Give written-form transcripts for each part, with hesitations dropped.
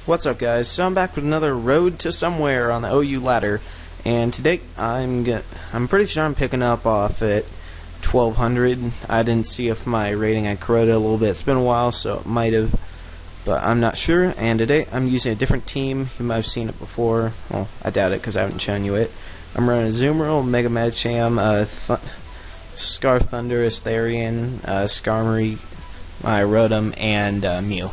What's up, guys? So I'm back with another Road to Somewhere on the OU ladder, and today I'm pretty sure I'm picking up off at 1200. I didn't see if my rating had corroded a little bit. It's been a while, so it might have, but I'm not sure. And today I'm using a different team. You might have seen it before. Well, I doubt it because I haven't shown you it. I'm running a Azumarill, Mega Medicham, Scar Thunder, Astharian, Skarmory, my Rotom, and Mew.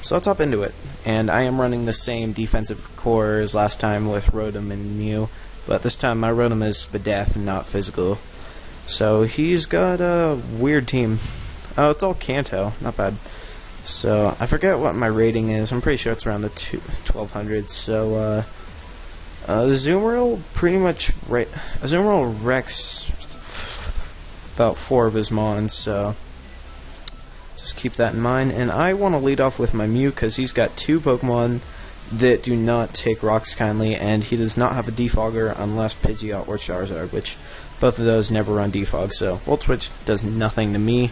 So let's hop into it. And I am running the same defensive core as last time with Rotom and Mew, but this time my Rotom is Spadef and not physical. So he's got a weird team. Oh, it's all Kanto, not bad. So I forget what my rating is. I'm pretty sure it's around the 1200. So Azumarill pretty much Azumarill wrecks about 4 of his mons. So just keep that in mind. And I want to lead off with my Mew because he's got 2 Pokemon that do not take rocks kindly, and he does not have a defogger unless Pidgeot or Charizard, which both of those never run defog. So Volt Switch does nothing to me,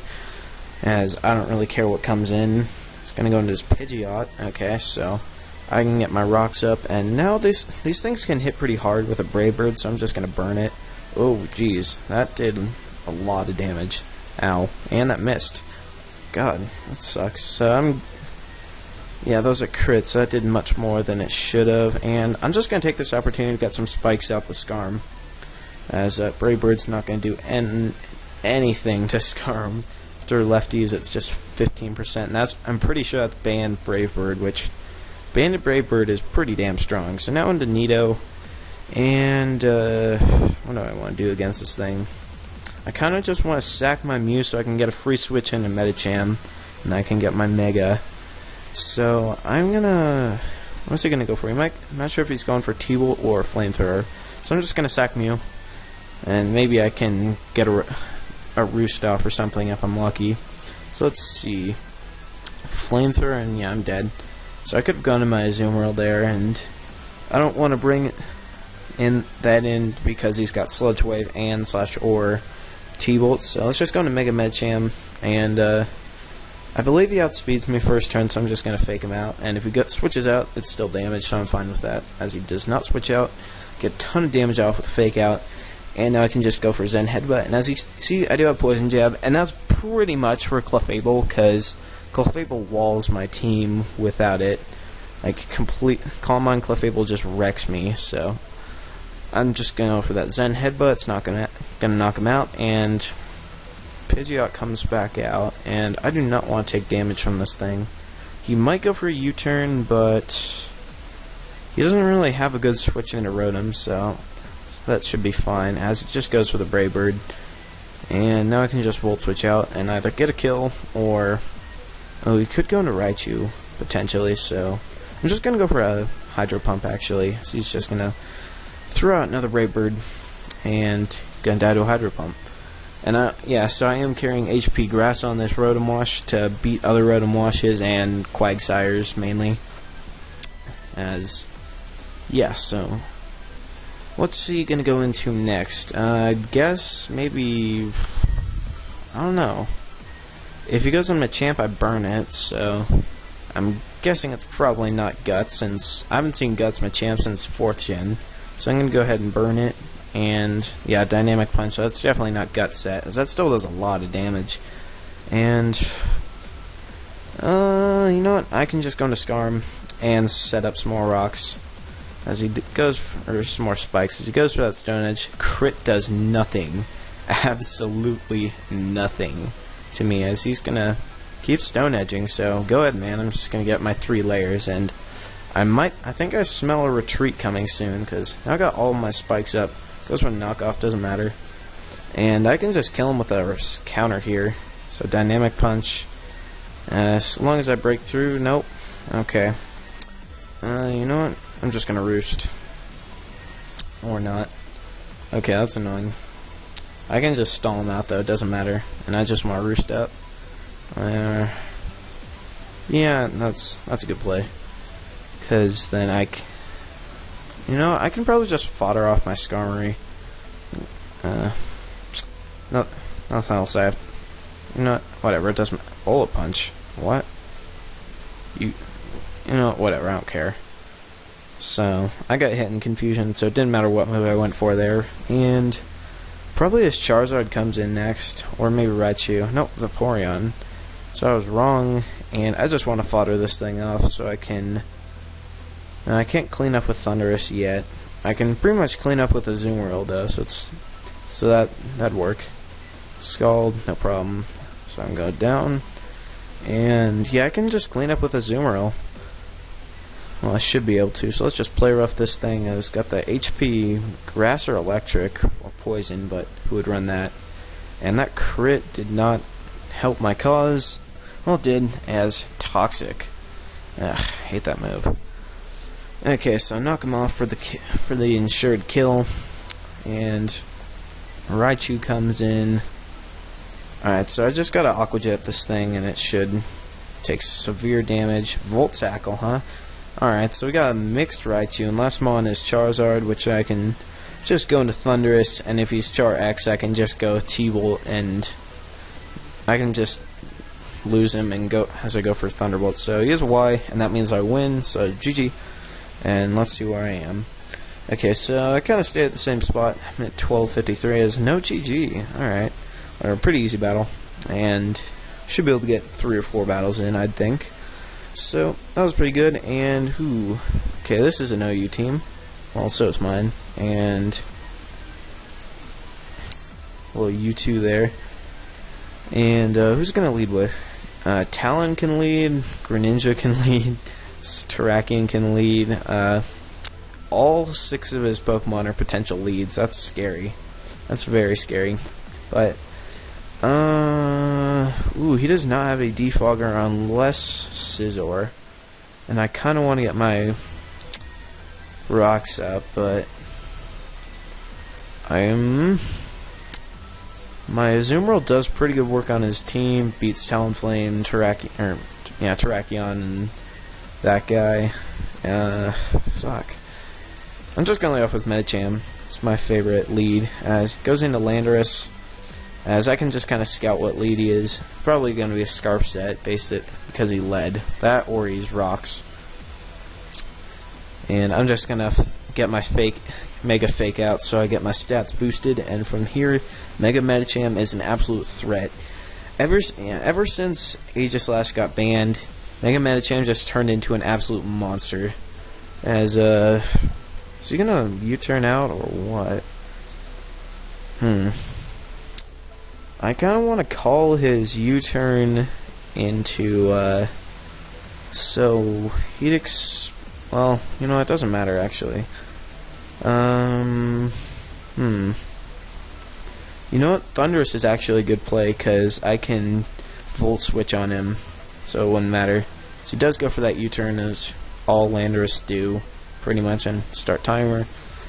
as I don't really care what comes in. It's going to go into his Pidgeot. Okay, so I can get my rocks up, and now these things can hit pretty hard with a Brave Bird, so I'm just going to burn it. Oh, jeez, that did a lot of damage. Ow, and that missed. God, that sucks. So yeah, those are crits. That did much more than it should have, and I'm just going to take this opportunity to get some spikes out with Skarm, as Brave Bird's not going to do anything to Skarm. After lefties, it's just 15%, and I'm pretty sure that's banned Brave Bird, which Banded Brave Bird is pretty damn strong. So now into Nido, and what do I want to do against this thing? I kind of just want to sack my Mew so I can get a free switch into Medicham, and I can get my Mega. So I'm gonna... What's he gonna go for? I'm not sure if he's going for T-Bolt or Flamethrower. So I'm just gonna sack Mew, and maybe I can get a Roost off or something if I'm lucky. So let's see. Flamethrower, and yeah, I'm dead. So I could have gone to my Azumarill there, and I don't want to bring that in because he's got Sludge Wave and /or T-Bolt. So let's just go into Mega Medicham, and I believe he outspeeds me first turn, so I'm just going to fake him out. And if he switches out, it's still damage, so I'm fine with that. As he does not switch out, get a ton of damage off with Fake Out, and now I can just go for Zen Headbutt. And as you see, I do have Poison Jab, and that's pretty much for Clefable, because Clefable walls my team without it. Like, Calm Mind Clefable just wrecks me, so I'm just going to go for that Zen Headbutt. It's not gonna knock him out, and Pidgeot comes back out, and I do not want to take damage from this thing. He might go for a U-turn, but he doesn't really have a good switch into Rotom, so that should be fine, as it just goes for the Brave Bird. And now I can just Volt Switch out and either get a kill, or... Oh, he could go into Raichu, potentially, so I'm just going to go for a Hydro Pump, actually. So he's just going to throw out another Brave Bird, and going to die to a Hydro Pump. And yeah, so I am carrying HP Grass on this Rotom Wash to beat other Rotom Washes and Quagsires mainly. Yeah, so what's he gonna go into next? I guess maybe, I don't know. If he goes on Machamp, I burn it, so I'm guessing it's probably not Guts, since I haven't seen Guts Machamp since 4th gen. So I'm gonna go ahead and burn it. And yeah, Dynamic Punch, that's definitely not Gut set, as that still does a lot of damage. And you know what, I can just go into Skarm and set up some more rocks as he goes or some more spikes as he goes for that Stone Edge. Crit does nothing, absolutely nothing to me, as he's gonna keep Stone Edging. So go ahead, man, I'm just gonna get my 3 layers, and I think I smell a retreat coming soon, because now I got all my spikes up. Goes for a knockoff, doesn't matter. And I can just kill him with a counter here. So Dynamic Punch. As long as I break through, nope. Okay. You know what? I'm just gonna Roost. Or not. Okay, that's annoying. I can just stall him out though, it doesn't matter. And I just want to Roost up. Yeah, that's a good play. Because then you know, I can probably just fodder off my Skarmory. Nothing else I have. You know, whatever, it doesn't... Bullet Punch. What? You know, whatever, I don't care. So, I got hit in confusion, so it didn't matter what move I went for there. And probably his Charizard comes in next, or maybe Raichu. Nope, Vaporeon. So I was wrong, and I just want to fodder this thing off so I can... Now, I can't clean up with Thundurus yet. I can pretty much clean up with Azumarill though, so that'd work. Scald, no problem. So I can go down, and yeah, I can just clean up with Azumarill. Well, I should be able to. So let's just play rough this thing. It's got the HP Grass or Electric or Poison, but who would run that? And that crit did not help my cause. Well, it did, as Toxic. Ugh, hate that move. Okay, so knock him off for the ensured kill, and Raichu comes in. Alright, so I just gotta Aqua Jet this thing, and it should take severe damage. Volt Tackle, huh? Alright, so we got a mixed Raichu, and last mon is Charizard, which I can just go into Thundurus, and if he's Char X, I can just go T-Bolt, and I can just lose him and go as I go for Thunderbolt. So he has a Y, and that means I win, so GG. And let's see where I am. Okay, so I kind of stayed at the same spot. I'm at 12:53 as no GG. Alright. Or a pretty easy battle. And should be able to get 3 or 4 battles in, I'd think. So, that was pretty good. And who? Okay, this is an OU team. Well, so is mine. And a little U2 there. And who's going to lead with? Talon can lead. Greninja can lead. Terrakion can lead. All 6 of his Pokemon are potential leads. That's scary. That's very scary. But, ooh, he does not have a Defogger unless Scizor. And I kind of want to get my rocks up, but my Azumarill does pretty good work on his team. Beats Talonflame, Terrakion, and that guy. Fuck. I'm just gonna lay off with Medicham. It's my favorite lead. As goes into Landorus, as I can just kind of scout what lead he is. Probably gonna be a Scarf set, based it because he led that, or he's Rocks. And I'm just gonna get my Mega Fake out, so I get my stats boosted. And from here, Mega Medicham is an absolute threat. Ever since Aegislash got banned, Mega Medicham just turned into an absolute monster. As, is he gonna U-turn out, or what? I kinda wanna call his U-turn into, so, well, you know, it doesn't matter, actually. You know what? Thundurus is actually a good play, because I can Volt Switch on him, so it wouldn't matter. So he does go for that U-turn, as all Landorus do, pretty much, and start timer.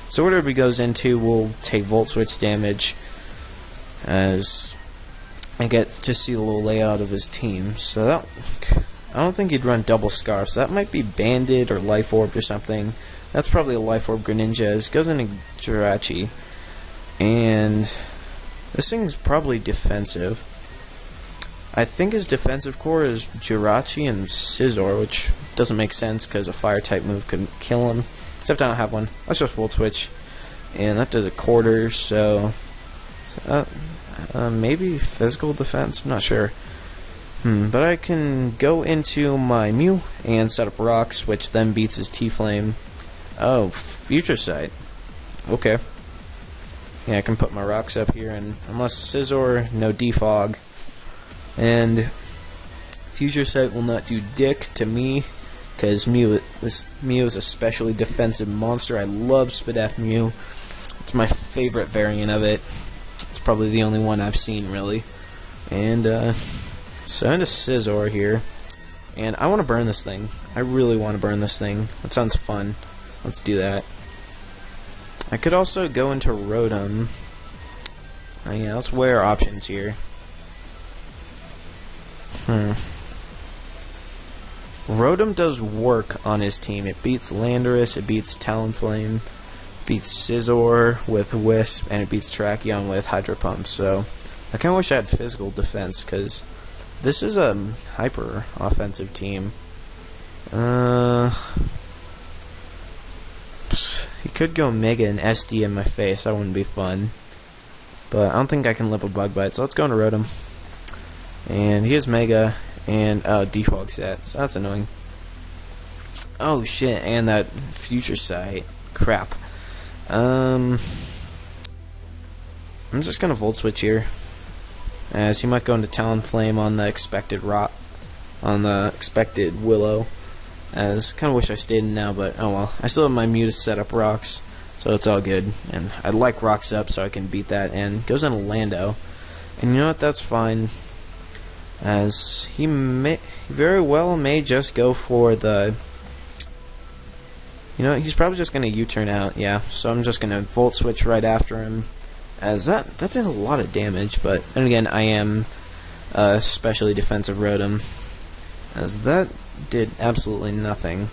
So whatever he goes into will take Volt Switch damage, as I get to see a little layout of his team. So that, I don't think he'd run double Scarf, so that might be Banded or Life Orb or something. That's probably a Life Orb Greninja. It goes into Jirachi, and this thing's probably defensive. I think his defensive core is Jirachi and Scizor, which doesn't make sense because a Fire-type move could kill him. Except I don't have one. Let's just Volt Switch. And that does a quarter, so... maybe physical defense? I'm not sure. But I can go into my Mew and set up Rocks, which then beats his T-Flame. Oh, Future Sight. Okay. Yeah, I can put my Rocks up here, and unless Scizor, no Defog. And Future Sight will not do dick to me, because Mew is a specially defensive monster. I love Spadaf Mew. It's my favorite variant of it. It's probably the only one I've seen, really. And, so into Scizor here. And I want to burn this thing. I really want to burn this thing. That sounds fun. Let's do that. I could also go into Rotom. Yeah, let's weigh our options here. Rotom does work on his team. It beats Landorus, it beats Talonflame, beats Scizor with Wisp, and it beats Terrakion with Hydro Pump. So I kind of wish I had physical defense, because this is a hyper offensive team. He could go Mega and SD in my face. That wouldn't be fun. But I don't think I can live a Bug Bite, so let's go into Rotom. And he has Mega and Defog set, so that's annoying. Oh shit, and that Future Sight. Crap. I'm just gonna Volt Switch here, as he might go into Talonflame on the expected Willow. As kind of wish I stayed in now, but oh well. I still have my Mutus set up Rocks, so it's all good. And I'd like Rocks up so I can beat that. And goes into Lando, and you know what? That's fine. As he may very well may just go for the. You know, he's probably just gonna U-turn out. Yeah, so I'm just gonna Volt Switch right after him. As that did a lot of damage, but then again, I am especially defensive Rotom, as that did absolutely nothing.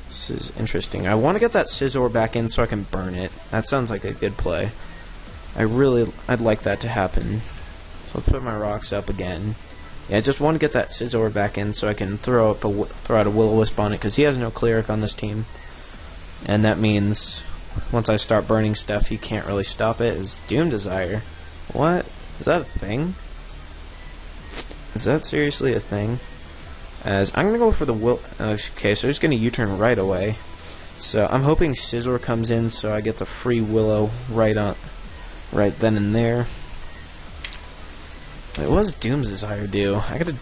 This is interesting. I want to get that Scizor back in so I can burn it. That sounds like a good play. I'd like that to happen. So let's put my Rocks up again. Yeah, I just want to get that Scizor back in so I can throw out a Will-O-Wisp on it, because he has no Cleric on this team. And that means once I start burning stuff, he can't really stop it. Is Doom Desire. What? Is that a thing? Is that seriously a thing? As I'm going to go for the Will... Okay, so he's going to U-turn right away. So I'm hoping Scizor comes in so I get the free Willow right then and there. Wait, what does Doom's Desire do? I gotta...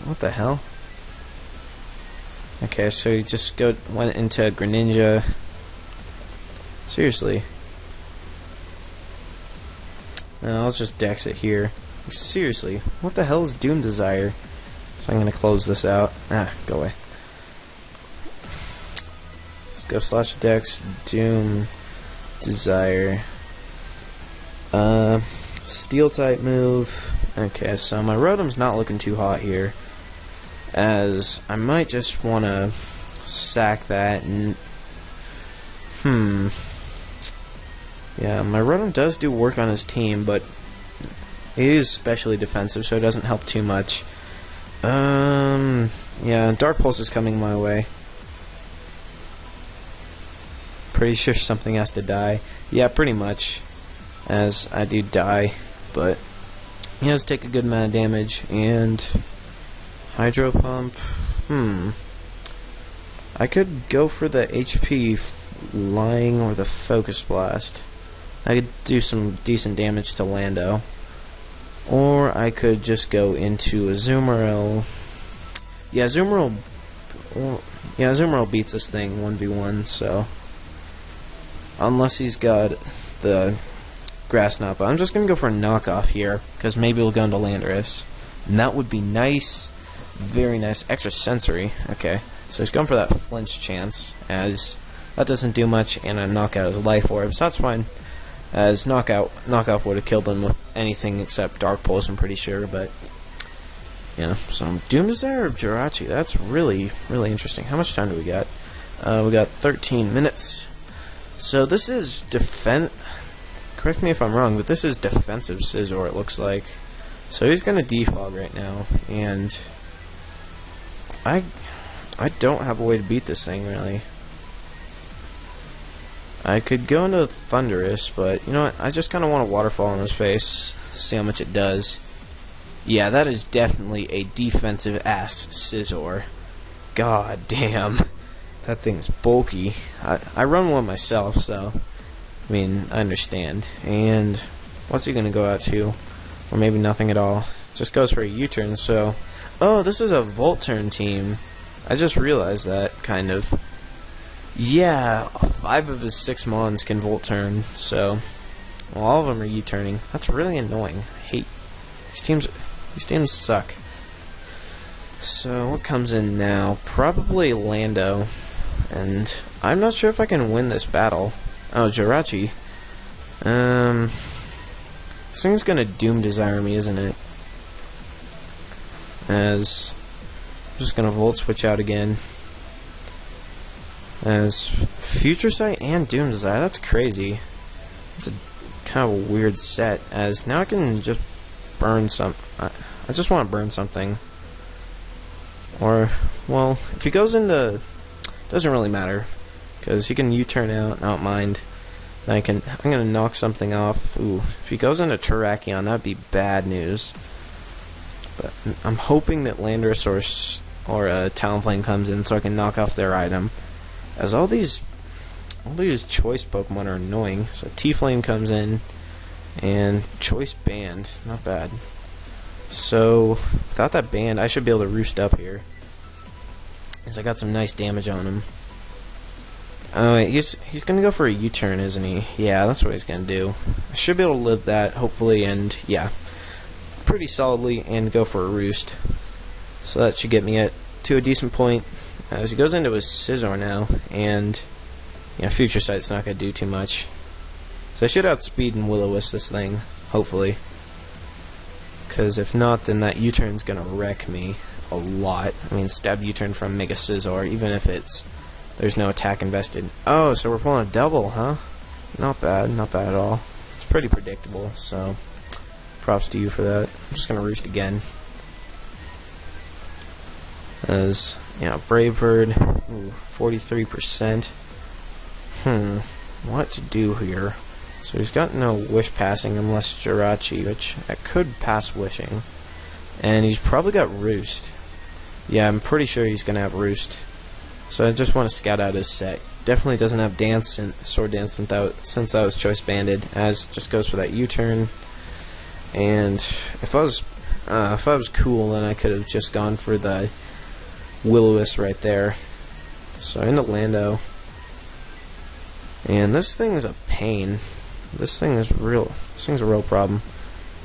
What the hell? Okay, so he just went into Greninja. Seriously. No, I'll just Dex it here. Seriously, what the hell is Doom Desire? So I'm gonna close this out. Go away. Let's go slash Dex Doom Desire. Steel type move. Okay, so my Rotom's not looking too hot here, as I might just want to sack that and yeah, my Rotom does do work on his team, but it is especially defensive, so it doesn't help too much. Yeah, Dark Pulse is coming my way. Pretty sure something has to die. Yeah, pretty much, as I do die, but he does take a good amount of damage. And Hydro Pump. I could go for the HP Flying or the Focus Blast. I could do some decent damage to Lando. Or I could just go into Azumarill. Yeah, Azumarill beats this thing 1v1, so unless he's got the Grass Knot. But I'm just going to go for a knockoff here, because maybe we'll go into Landorus. And that would be nice. Very nice. Extra sensory. Okay. So he's going for that flinch chance, as that doesn't do much, and a knockout is Life Orb. So that's fine. As knockoff would have killed him with anything except Dark Pulse, I'm pretty sure, but yeah. So Doom Desire or Jirachi. That's really, really interesting. How much time do we got? We got 13 minutes. So this is correct me if I'm wrong, but this is defensive Scizor, it looks like. So he's going to defog right now, and I don't have a way to beat this thing, really. I could go into Thundurus, but you know what? I just kind of want a Waterfall on his face, see how much it does. Yeah, that is definitely a defensive-ass Scizor. God damn. That thing's bulky. I run one myself, so I mean, I understand. And what's he going to go out to? Or maybe nothing at all. Just goes for a U-turn, so... Oh, this is a Volt Turn team. I just realized that, kind of. Yeah, 5 of his 6 Mons can Volt Turn, so... Well, all of them are U-turning. That's really annoying. I hate... These teams suck. So, what comes in now? Probably Lando. And I'm not sure if I can win this battle. Oh, Jirachi. This thing's gonna Doom Desire me, isn't it? As I'm just gonna Volt Switch out again. As Future Sight and Doom Desire, that's crazy. It's a kind of a weird set. As now I can just burn some. I I just want to burn something. Or, well, if he goes into... Doesn't really matter, because he can U-turn out, I don't mind. I'm going to knock something off. Ooh, if he goes into Terrakion, that'd be bad news. But I'm hoping that Landorus or Talonflame comes in so I can knock off their item. As all these choice Pokemon are annoying. So T-Flame comes in, and Choice Band, not bad. So without that band, I should be able to roost up here, because I got some nice damage on him. Oh wait, he's gonna go for a U-turn, isn't he? Yeah, that's what he's gonna do. I should be able to live that, hopefully, and yeah, pretty solidly, and go for a roost. So that should get me to a decent point. As he goes into his Scizor now, and Future Sight's not gonna do too much. So I should outspeed and Will-O-Wisp this thing, hopefully. Because if not, then that U-turn's gonna wreck me a lot. I mean, stab U-turn from Mega Scizor, even if there's no attack invested. Oh, so we're pulling a double, huh? Not bad at all. It's pretty predictable, so props to you for that. I'm just gonna roost again. As, Brave Bird, 43%. What to do here? So he's got no Wish passing unless Jirachi, which I could pass Wishing. And he's probably got Roost. Yeah, I'm pretty sure he's going to have Roost. So I just want to scout out his set. Definitely doesn't have Dance and Sword Dance since that was Choice Banded. As just goes for that U-turn. And if I was cool, then I could have just gone for the Will-O-Wisp right there. So into Lando. And this thing is a pain. This thing's a real problem.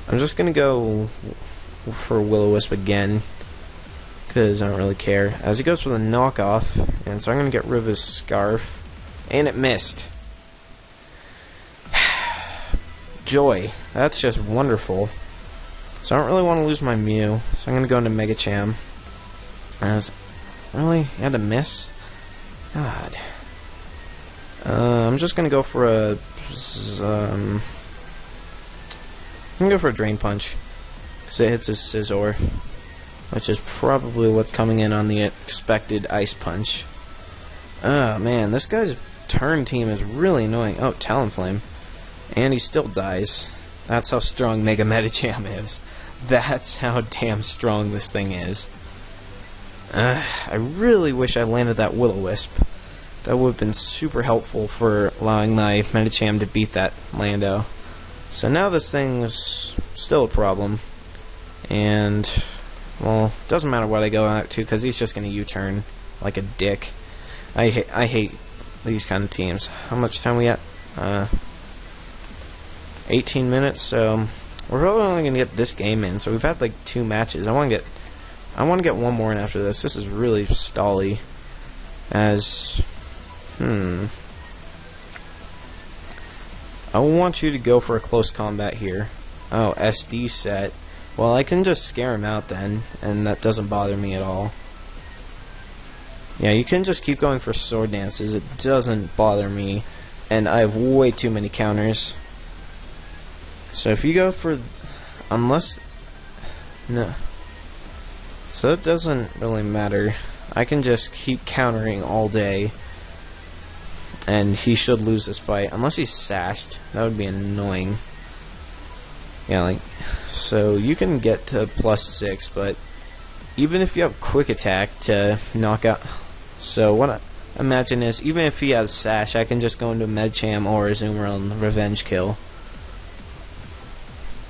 I'm just gonna go for Will-O-Wisp again, because I don't really care. As he goes for the knockoff, and so I'm gonna get rid of his Scarf, and it missed. Joy. That's just wonderful. So I don't really want to lose my Mew, so I'm gonna go into Mega Cham. As really, he had to miss. God. I'm just gonna go for a Drain Punch, because it hits his Scizor, which is probably what's coming in on the expected Ice Punch. Oh man, this guy's turn team is really annoying. Oh, Talonflame, and he still dies. That's how strong Mega Medicham is. That's how damn strong this thing is. I really wish I landed that Will-O-Wisp. That would have been super helpful for allowing my Medicham to beat that Lando. So now this thing's still a problem. And, well, doesn't matter what I go out to, because he's just going to U-turn like a dick. I hate these kind of teams. How much time we at? 18 minutes, so we're probably only going to get this game in. So we've had like 2 matches. I want to get one more in after this. This is really stally. As... I want you to go for a close combat here. Oh, SD set. Well, I can just scare him out then, and that doesn't bother me at all. Yeah, you can just keep going for Sword Dances. It doesn't bother me, and I have way too many counters. So if you go for... Unless... No. So it doesn't really matter. I can just keep countering all day. And he should lose this fight. Unless he's sashed. That would be annoying. Yeah, like... So you can get to +6, but... Even if you have Quick Attack to knock out... So what I imagine is, even if he has Sash, I can just go into Medicham or Azumarill and Revenge Kill.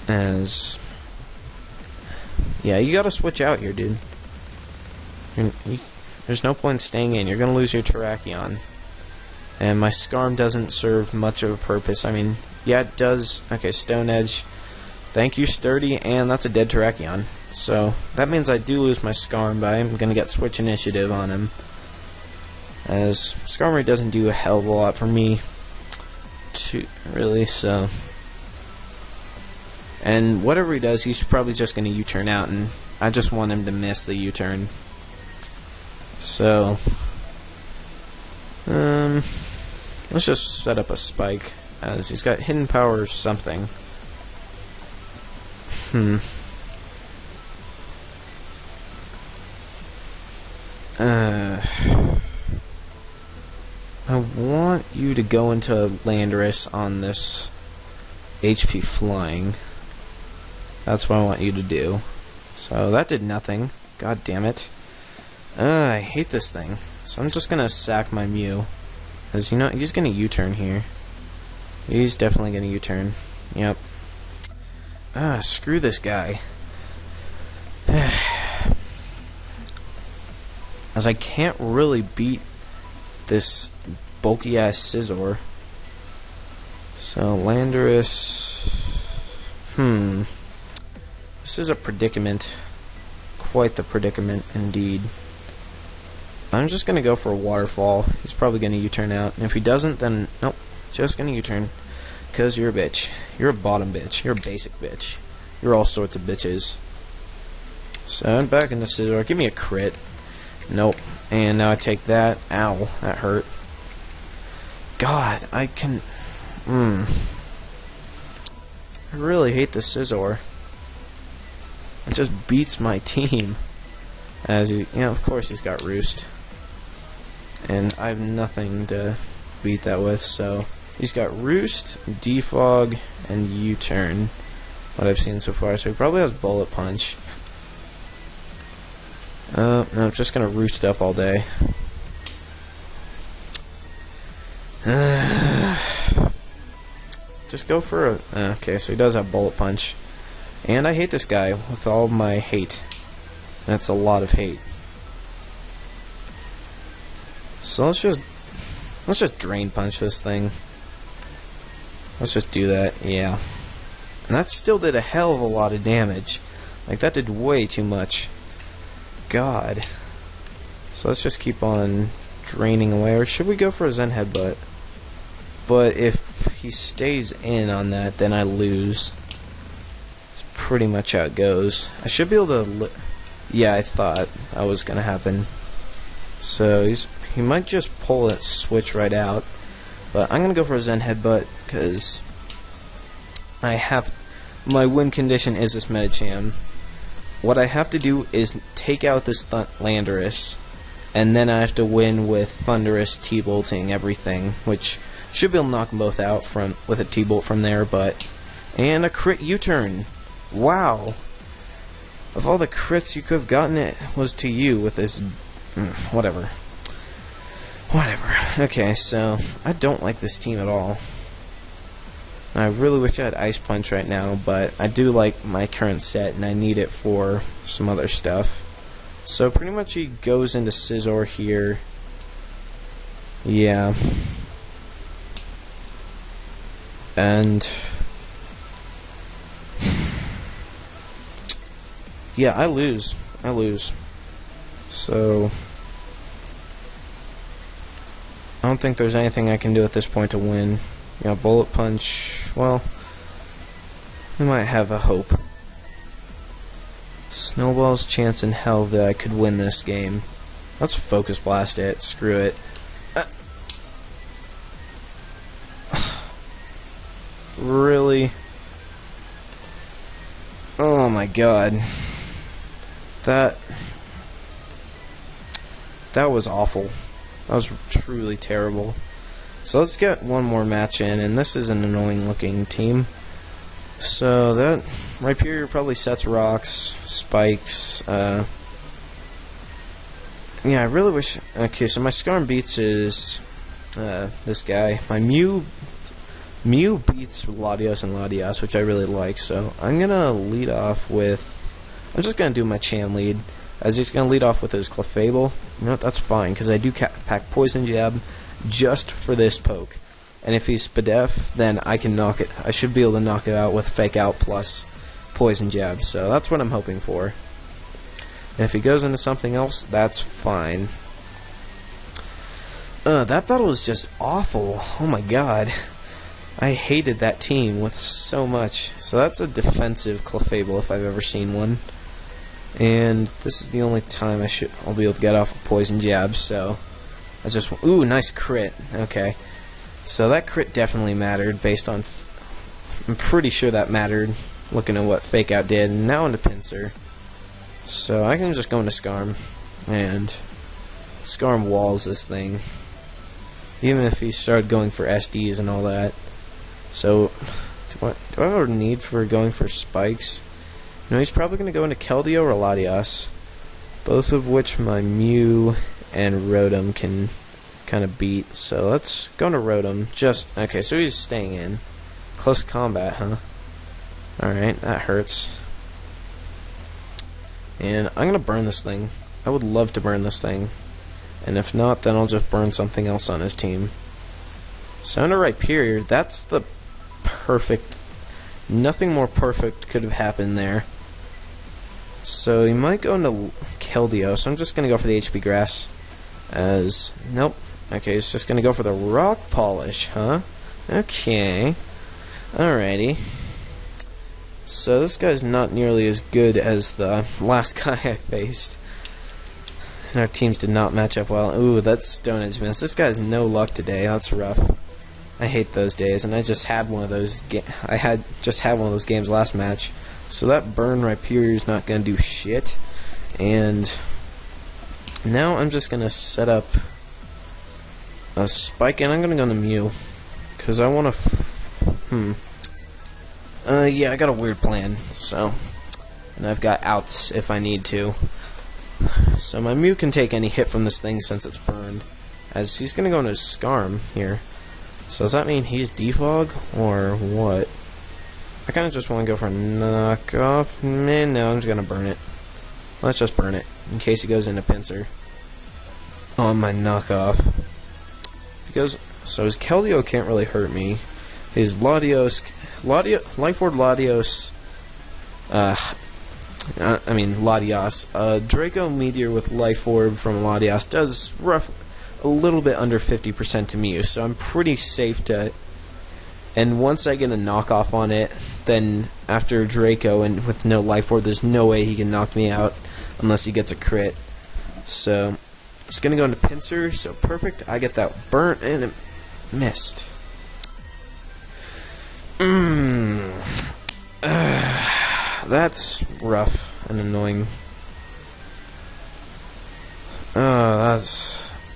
As... Yeah, you gotta switch out here, dude. There's no point in staying in. You're gonna lose your Terrakion. And my Scarm doesn't serve much of a purpose. I mean, yeah, it does. Okay, Stone Edge. Thank you, Sturdy, and that's a dead Terrakion. So, that means I do lose my Scarm, but I'm going to get Switch Initiative on him. As Skarmory doesn't do a hell of a lot for me, really, so... And whatever he does, he's probably just going to U-turn out, and I just want him to miss the U-turn. So... let's just set up a Spike, as he's got Hidden Power or something. I want you to go into Landorus on this HP flying. That's what I want you to do. So that did nothing. God damn it. I hate this thing. So I'm just gonna sack my Mew. Because, you know, he's gonna U-turn here. He's definitely gonna U-turn. Yep. Screw this guy. As I can't really beat this bulky ass Scizor. So Landorus. This is a predicament. Quite the predicament indeed. I'm just gonna go for a waterfall. He's probably gonna U-turn out. And if he doesn't, then nope. Just gonna U-turn. Cause you're a bitch. You're a bottom bitch. You're a basic bitch. You're all sorts of bitches. So I'm back into Scizor. Give me a crit. Nope. And now I take that. Ow. That hurt. God, I can... I really hate the Scizor. It just beats my team. As he... You know, of course he's got Roost. And I have nothing to beat that with, so... He's got Roost, Defog, and U-turn. What I've seen so far. So he probably has Bullet Punch. No, I'm just gonna Roost up all day. Just go for a... okay, so he does have Bullet Punch. And I hate this guy with all my hate. That's a lot of hate. So let's just Drain Punch this thing. Let's just do that, yeah. And that still did a hell of a lot of damage. Like, that did way too much. God. So let's just keep on draining away. Or should we go for a Zen Headbutt? But if he stays in on that, then I lose. That's pretty much how it goes. I should be able to... yeah, I thought that was going to happen. So he might just pull a switch right out. But I'm going to go for a Zen Headbutt, because I have... my win condition is this Medicham. What I have to do is take out this Landorus, and then I have to win with Thundurus T-bolting everything, which should be able to knock them both out with a T-bolt from there, but... and a crit U-turn. Wow. Of all the crits you could have gotten, it was to you with this... whatever. Whatever. Okay, so I don't like this team at all. I really wish I had Ice Punch right now, but I do like my current set, and I need it for some other stuff. So pretty much he goes into Scizor here. Yeah. And... yeah, I lose. So... I don't think there's anything I can do at this point to win. You know, Bullet Punch, well, I might have a hope. Snowball's chance in hell that I could win this game. Let's Focus Blast it. Screw it. Really? Oh my god. That was awful. That was truly terrible. So let's get one more match in, and this is an annoying looking team. So that Rhyperior probably sets rocks, spikes, yeah, I really wish... okay, so my Skarm beats is this guy. My Mew beats Latios and Latias, which I really like, so I'm gonna lead off with... I'm just gonna do my Chan lead. As he's going to lead off with his Clefable. You know what, that's fine, because I do pack Poison Jab just for this poke. And if he's Spadef, then I can knock it. I should be able to knock it out with Fake Out plus Poison Jab. So that's what I'm hoping for. And if he goes into something else, that's fine. That battle was just awful. Oh my god. I hated that team with so much. So that's a defensive Clefable if I've ever seen one. And this is the only time I'll be able to get off a Poison Jab, so I just... ooh, nice crit. Okay. So that crit definitely mattered based on... I'm pretty sure that mattered, looking at what Fake Out did. And now into Pinsir. So I can just go into Skarm. And Scarm walls this thing. Even if he started going for SDs and all that. So, do I have a need for going for spikes? No, he's probably going to go into Keldeo or Latias. Both of which my Mew and Rotom can kind of beat. So let's go into Rotom. Okay, so he's staying in. Close combat, huh? Alright, that hurts. And I'm going to burn this thing. I would love to burn this thing. And if not, then I'll just burn something else on his team. So under Rhyperior, that's the perfect... Nothing more perfect could have happened there. So he might go into Keldeo, so I'm just going to go for the HP Grass. Nope. Okay, he's just going to go for the Rock Polish, huh? Okay. Alrighty. So this guy's not nearly as good as the last guy I faced. And our teams did not match up well. Ooh, that's Stone Edge miss. This guy's no luck today. That's rough. I hate those days, and I just had one of those. I had one of those games last match. So that burn Rhyperior is not going to do shit. And now I'm just going to set up a spike, and I'm going to go into Mew because I want to. Yeah, I got a weird plan. So, and I've got outs if I need to. So my Mew can take any hit from this thing since it's burned. As he's going to go into Scarm here. So does that mean he's defog or what? I kind of just want to go for a knockoff. Man, no, I'm just going to burn it. Let's just burn it in case he goes into Pinsir on my knockoff. So his Keldeo can't really hurt me. His Latios, Life Orb Latios, Latias. Draco Meteor with Life Orb from Latias does a little bit under 50% to Mew, so I'm pretty safe to. And once I get a knockoff on it, then after Draco and with no Life Orb, there's no way he can knock me out unless he gets a crit. So I'm just gonna go into Pinsir. So perfect. I get that burnt and it missed. That's rough and annoying. Oh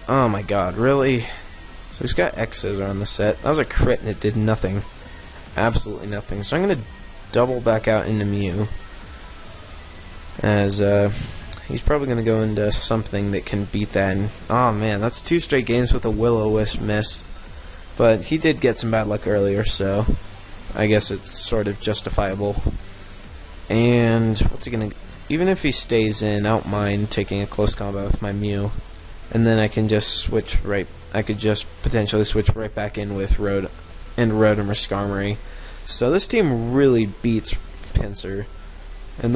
my god, really? So he's got Scizor on the set. That was a crit and it did nothing. Absolutely nothing. So I'm going to double back out into Mew. As he's probably going to go into something that can beat that. And, oh man, that's 2 straight games with a Will-O-Wisp miss. But he did get some bad luck earlier, so I guess it's sort of justifiable. And what's he going to... Even if he stays in, I don't mind taking a close combat with my Mew. And then I can just switch right... I could just potentially switch right back in with Rotom or Skarmory. So this team really beats Pinsir. And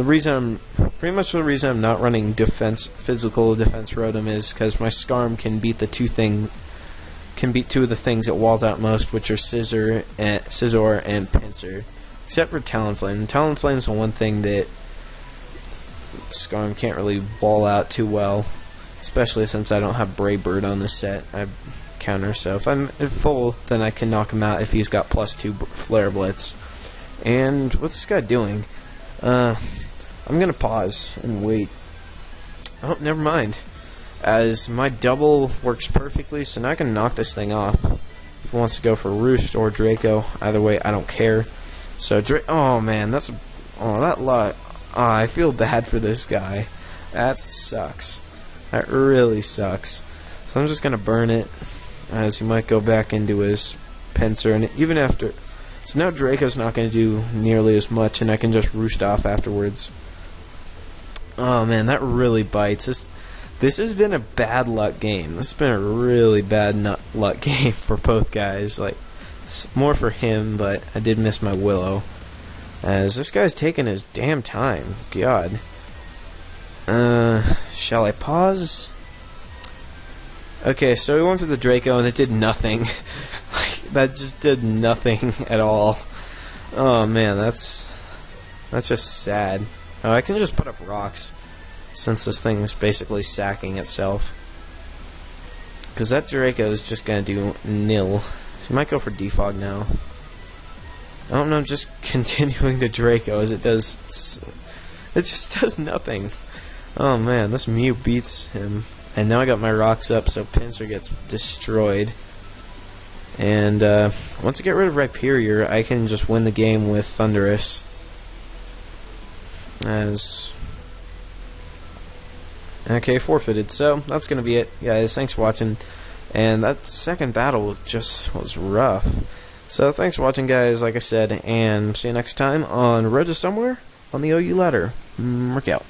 pretty much the reason I'm not running physical defense Rotom is because my Skarm can beat 2 of the things it walls out most, which are Scizor and Pinsir. Except for Talonflame. Talonflame is the one thing that Skarm can't really wall out too well. Especially since I don't have Brave Bird on this set. I counter, so if I'm at full, then I can knock him out if he's got +2 Flare Blitz. And what's this guy doing? I'm gonna pause and wait. Oh, never mind. As my double works perfectly, so now I can knock this thing off. If he wants to go for Roost or Draco, either way, I don't care. So oh man, that luck. Oh, I feel bad for this guy. That sucks. That really sucks. So I'm just going to burn it, as he might go back into his Pinsir. And even after... So now Draco's not going to do nearly as much, and I can just roost off afterwards. Oh man, that really bites. This has been a bad luck game. This has been a really bad luck game for both guys. Like, more for him, but I did miss my Willow. As this guy's taking his damn time. God. Shall I pause? Okay, so we went for the Draco and it did nothing. That just did nothing at all. Oh man, that's just sad. Oh, I can just put up rocks since this thing is basically sacking itself. Because that Draco is just gonna do nil. So you might go for defog now. I don't know, just continuing to Draco as it does. It just does nothing. Oh man, this Mew beats him. And now I got my rocks up, so Pinsir gets destroyed. And once I get rid of Rhyperior, I can just win the game with Thundurus. Okay, forfeited. So that's gonna be it, guys. Thanks for watching. And that second battle just was rough. So thanks for watching, guys. Like I said, and see you next time on Road to Somewhere on the OU ladder. Work out.